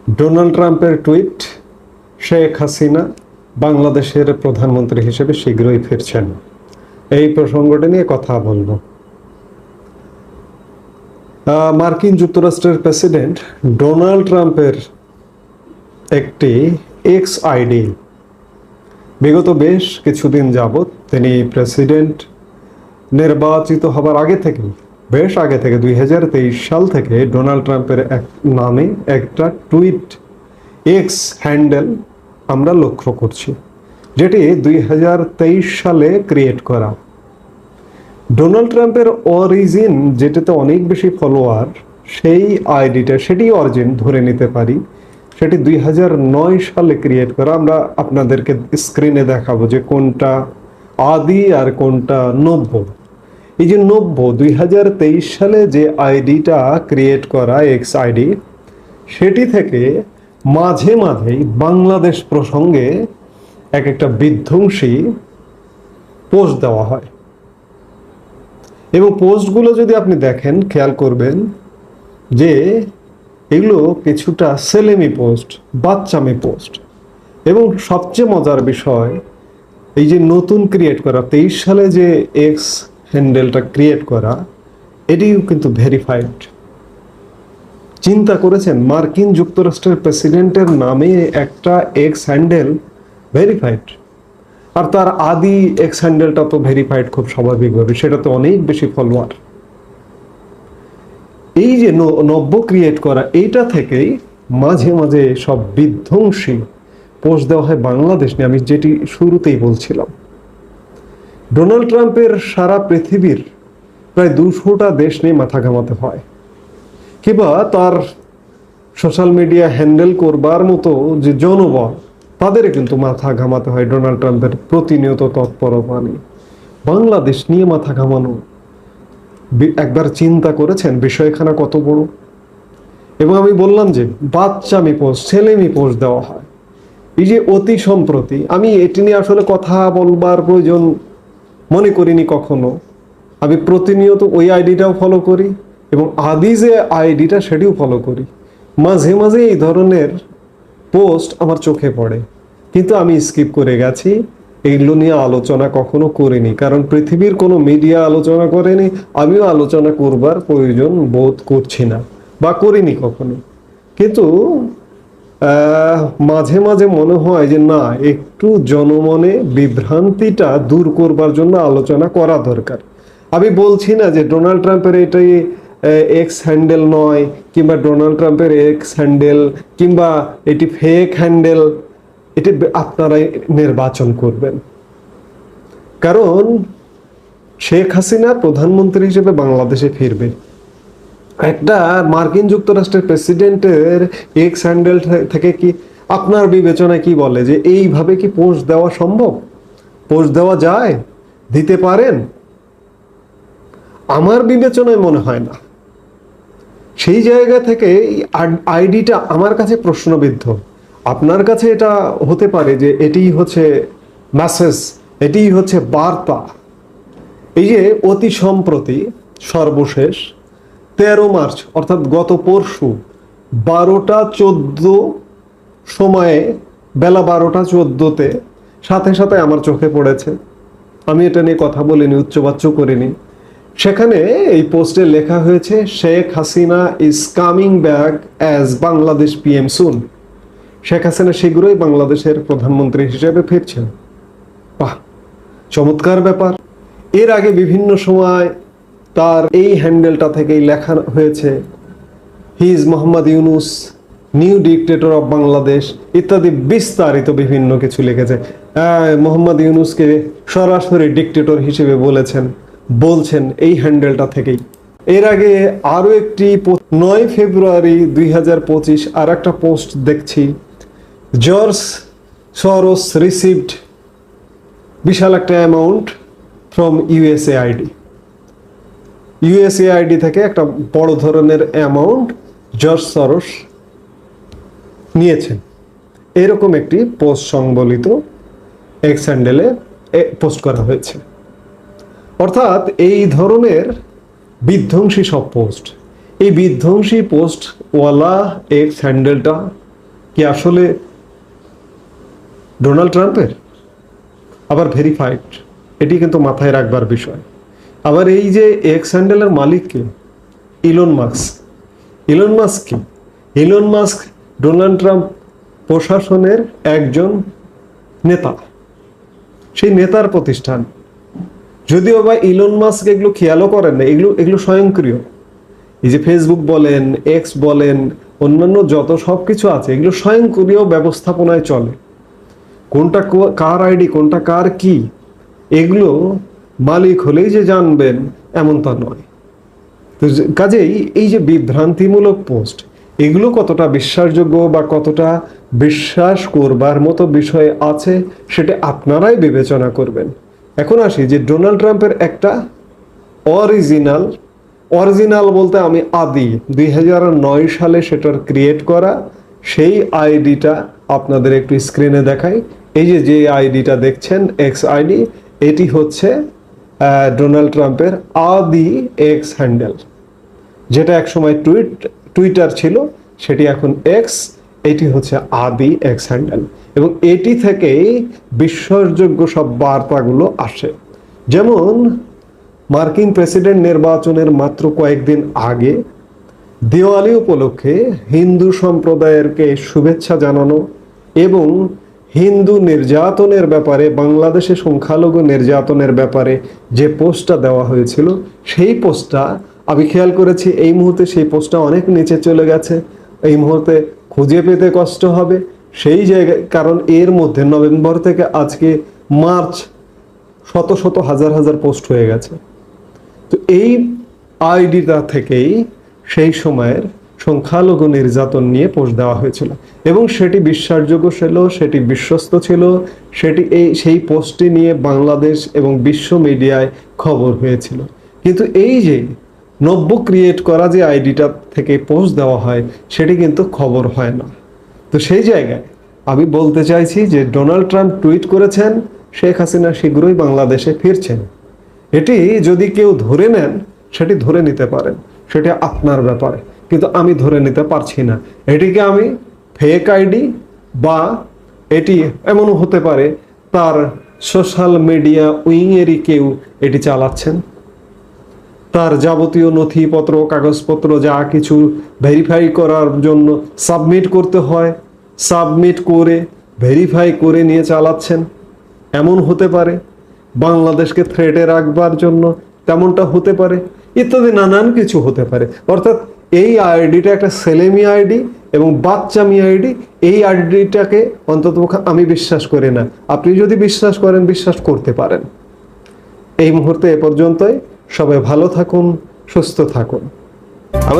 Donald ট্রাম্পের tweet, Sheikh Hasina বাংলাদেশের প্রধানমন্ত্রী হিসেবে শীঘ্রই ফিরছেন। এই প্রসঙ্গটি নিয়ে কথা বলবো। মার্কিন যুক্তরাষ্ট্রের প্রেসিডেন্ট ডোনাল্ড ট্রাম্পের একটি এক্স আইডি বিগত বেশ কিছুদিন যাবৎ তিনি প্রেসিডেন্ট নির্বাচিত হবার বেশ আগে থেকে 2023 সাল থেকে ডোনাল্ড ট্রাম্পের এক নামে একটা টুইট এক্স হ্যান্ডেল আমরা লক্ষ্য করছি, যেটি 2023 সালে ক্রিয়েট করা। ডোনাল্ড ট্রাম্পের অরিজিন যেটাতে অনেক বেশি ফলোয়ার, সেই আইডিটা সেটি অরিজিন ধরে নিতে পারি, সেটি 2009 সালে ক্রিয়েট করা। আমরা আপনাদেরকে স্ক্রিনে দেখাবো যে কোনটা আদি আর কোনটা নব্য। এই যে নব্য 2023 সালে যে আইডিটা ক্রিয়েট করা এক্স আইডি, সেটি থেকে মাঝে মাঝেই বাংলাদেশ প্রসঙ্গে এক একটা বিধ্বংসী পোস্ট দেওয়া হয়, এবং পোস্টগুলো যদি আপনি দেখেন খেয়াল করবেন যে এগুলো কিছুটা ছেলেমি পোস্ট, বাচ্চামি পোস্ট। এবং সবচেয়ে মজার বিষয়, এই যে নতুন ক্রিয়েট করা 23 সালে যে এক্স হ্যান্ডেলটা ক্রিয়েট করা, এটিও কিন্তু ভেরিফাইড। চিন্তা করেছেন, মার্কিন যুক্তরাষ্ট্রের প্রেসিডেন্টের নামে একটা এক্স হ্যান্ডেল ভেরিফাইড, আর তার আদি এক্স হ্যান্ডেলটা তো ভেরিফাইড খুব স্বাভাবিকভাবে, সেটা তো অনেক বেশি ফলোয়ার। এই যে নব্য ক্রিয়েট করা, এইটা থেকেই মাঝে মাঝে সব বিধ্বংসী পোস্ট দেওয়া হয় বাংলাদেশ নিয়ে। আমি যেটি শুরুতেই বলছিলাম, ডোনাল্ড ট্রাম্পের সারা পৃথিবীর প্রায় 200টা দেশ নিয়ে মাথা ঘামাতে হয়, কিংবা তার সোশ্যাল মিডিয়া হ্যান্ডেল করবার মতো যে জনবল, তাদের কিন্তু মাথা ঘামাতে হয় ডোনাল্ড ট্রাম্পের প্রতিনিয়ত তৎপরতা নিয়ে। বাংলাদেশ নিয়ে মাথা ঘামানো, একবার চিন্তা করেছেন বিষয়খানা কত বড়? এবং আমি বললাম যে বাচ্চামি পোস্ট, ছেলেমি পোস্ট দেওয়া হয়। এই যে অতি সম্প্রতি, আমি এটি নিয়ে আসলে কথা বলবার প্রয়োজন মনে করিনি কখনো। আমি প্রতিনিয়ত ওই আইডিটাও ফলো করি, এবং আদি যে আইডিটা সেটিও ফলো করি। মাঝে মাঝে এই ধরনের পোস্ট আমার চোখে পড়ে, কিন্তু আমি স্কিপ করে গেছি, এইগুলো নিয়ে আলোচনা কখনো করিনি, কারণ পৃথিবীর কোনো মিডিয়া আলোচনা করেনি, আমিও আলোচনা করবার প্রয়োজন বোধ করছি না বা করিনি কখনো। কিন্তু মাঝে মাঝে মনে হয় যে না, একটু জনমনে বিভ্রান্তিটা দূর করবার জন্য আলোচনা করা দরকার। আমি বলছি না যে ডোনাল্ড ট্রাম্পের এটাই এক্স হ্যান্ডেল নয়, কিংবা ডোনাল্ড ট্রাম্পের এক্স হ্যান্ডেল কিংবা এটি ফেক হ্যান্ডেল, এটি আপনারাই নির্বাচন করবেন। কারণ শেখ হাসিনা প্রধানমন্ত্রী হিসেবে বাংলাদেশে ফিরবে। একটা মার্কিন যুক্তরাষ্ট্রের প্রেসিডেন্টের এক্স হ্যান্ডেল থেকে কি আপনার বিবেচনায় কি বলে যে এইভাবে কি পোস্ট দেওয়া সম্ভব? পোস্ট দেওয়া যায়? দিতে পারেন? আমার বিবেচনায় মনে হয় না। সেই জায়গা থেকে আইডিটা আমার কাছে প্রশ্নবিদ্ধ। আপনার কাছে এটা হতে পারে যে এটিই হচ্ছে মেসেজ, এটিই হচ্ছে বার্তা। এই যে অতি সম্প্রতি সর্বশেষ 13 মার্চ অর্থাৎ গত পরশু 12টা 14 সময়ে, বেলা 12টা 14-তে সাথে সাথে আমার চোখে পড়েছে। আমি এটা নিয়ে কথা বলিনি, উচ্চবাচ্য করিনি। সেখানে এই পোস্টে লেখা হয়েছে, Sheikh Hasina is coming back as Bangladesh PM soon. Sheikh Hasina শীঘ্রই বাংলাদেশের প্রধানমন্ত্রী হিসেবে ফিরছেন। বাহ, চমৎকার ব্যাপার। এর আগে বিভিন্ন সময় তার এই হ্যান্ডেলটা থেকেই লেখা হয়েছে, he is Mohammad Yunus, new dictator of Bangladesh ইত্যাদি বিস্তারিত বিভিন্ন কিছু লিখেছে। মোহাম্মদ ইউনুসকে সরাসরি ডিক্টেটর হিসেবে বলছেন এই হ্যান্ডেলটা থেকেই। এর আগে আরো একটি 9 ফেব্রুয়ারি 2025 আর একটা পোস্ট দেখছি, জর্জ সরোস রিসিভড বিশাল একটা অ্যামাউন্ট ফ্রম ইউএসএআইডি। ইউএসএআইডি থেকে একটা বড় ধরনের অ্যামাউন্ট জর্জ সরোস নিয়েছেন, এরকম একটি পোস্ট সংবলিত এক্স হ্যান্ডেলে পোস্ট করা হয়েছে। অর্থাৎ এই ধরনের বিধ্বংসী সব পোস্ট, এই বিধ্বংসী পোস্ট ওয়ালা এক্স হ্যান্ডেলটা কি আসলে ডোনাল্ড ট্রাম্পের, আবার ভেরিফাইড, এটি কিন্তু মাথায় রাখবার বিষয়। আবার এই যে এক্স হ্যান্ডেলের মালিক কে? Elon Musk. ইলন মাস্ক কি? ইলন মাস্ক ডোনাল্ড ট্রাম্প প্রশাসনের একজন নেতা, সেই নেতার প্রতিষ্ঠান। যদিও বা ইলন মাস্ক এগুলো খেয়ালও করেন না, এগুলো স্বয়ংক্রিয়। এই যে ফেসবুক বলেন, এক্স বলেন, অন্যান্য যত সব কিছু আছে, এগুলো স্বয়ংক্রিয় ব্যবস্থাপনায় চলে। কোনটা কার আইডি, কোনটা কার কি, এগুলো মালিক হলেই যে জানবেন এমন তা নয়। তো কাজেই এই যে বিভ্রান্তিমূলক পোস্ট, এগুলো কতটা বিশ্বাসযোগ্য বা কতটা বিশ্বাস করবার মতো বিষয় আছে, সেটা আপনারাই বিবেচনা করবেন। এখন আসি যে ডোনাল্ড ট্রাম্পের একটা অরিজিনাল বলতে আমি আদি 2009 সালে সেটার ক্রিয়েট করা সেই আইডিটা আপনাদের একটু স্ক্রিনে দেখাই। এই যে আইডিটা দেখছেন এক্স আইডি, এটি হচ্ছে ডোনাল্ড ট্রাম্পের আদি এক্স হ্যান্ডেল, যেটা একসময় টুইটার ছিল, সেটি এখন এক্স। এটি হচ্ছে আদি এক্স হ্যান্ডেল, এবং এটি থেকেই বিশ্বাসযোগ্য সব বার্তাগুলো আসে। যেমন মার্কিন প্রেসিডেন্ট নির্বাচনের মাত্র কয়েকদিন আগে দিওয়ালি উপলক্ষে হিন্দু সম্প্রদায়েরকে শুভেচ্ছা জানানো এবং হিন্দু নির্যাতনের ব্যাপারে, বাংলাদেশে সংখ্যালঘু নির্যাতনের ব্যাপারে যে পোস্টটা দেওয়া হয়েছিল, সেই পোস্টটা আমি খেয়াল করেছি এই মুহূর্তে সেই পোস্টটা অনেক নিচে চলে গেছে। এই মুহূর্তে খুঁজে পেতে কষ্ট হবে সেই জায়গায়, কারণ এর মধ্যে নভেম্বর থেকে আজকে মার্চ শত শত হাজার হাজার পোস্ট হয়ে গেছে। তো এই আইডিটা থেকেই সেই সময়ের সংখ্যালঘু নির্যাতন নিয়ে পোস্ট দেওয়া হয়েছিল, এবং সেটি বিশ্বাসযোগ্য ছিল, সেটি বিশ্বস্ত ছিল, সেই পোস্টটি নিয়ে বাংলাদেশ এবং বিশ্ব মিডিয়ায় খবর হয়েছিল। কিন্তু এই যে নব্য ক্রিয়েট করা যে আইডিটা থেকে পোস্ট দেওয়া হয়, সেটি কিন্তু খবর হয় না। তো সেই জায়গায় আমি বলতে চাইছি যে ডোনাল্ড ট্রাম্প টুইট করেছেন শেখ হাসিনা শীঘ্রই বাংলাদেশে ফিরছেন। এটি যদি কেউ ধরে নেন, সেটি ধরে নিতে পারেন, সেটা আপনার ব্যাপারে, কিন্তু আমি ধরে নিতে পারছি না। এটিকে আমি ফেক আইডি, বা এটি এমনও হতে পারে তার সোশ্যাল মিডিয়া উইংয়েরই কেউ এটি চালাচ্ছেন। তার যাবতীয় নথিপত্র, কাগজপত্র যা কিছু ভেরিফাই করার জন্য সাবমিট করতে হয়, সাবমিট করে ভেরিফাই করে নিয়ে চালাচ্ছেন, এমন হতে পারে। বাংলাদেশকে থ্রেটে রাখবার জন্য তেমনটা হতে পারে, ইত্যাদি নানান কিছু হতে পারে। অর্থাৎ এই আইডিটা একটা ছেলেমি আইডি এবং বাচ্চামি আইডি। এই আইডিটাকে অন্তত আমি বিশ্বাস করি না। আপনি যদি বিশ্বাস করেন, বিশ্বাস করতে পারেন। এই মুহূর্তে এ পর্যন্তই। সবাই ভালো থাকুন, সুস্থ থাকুন।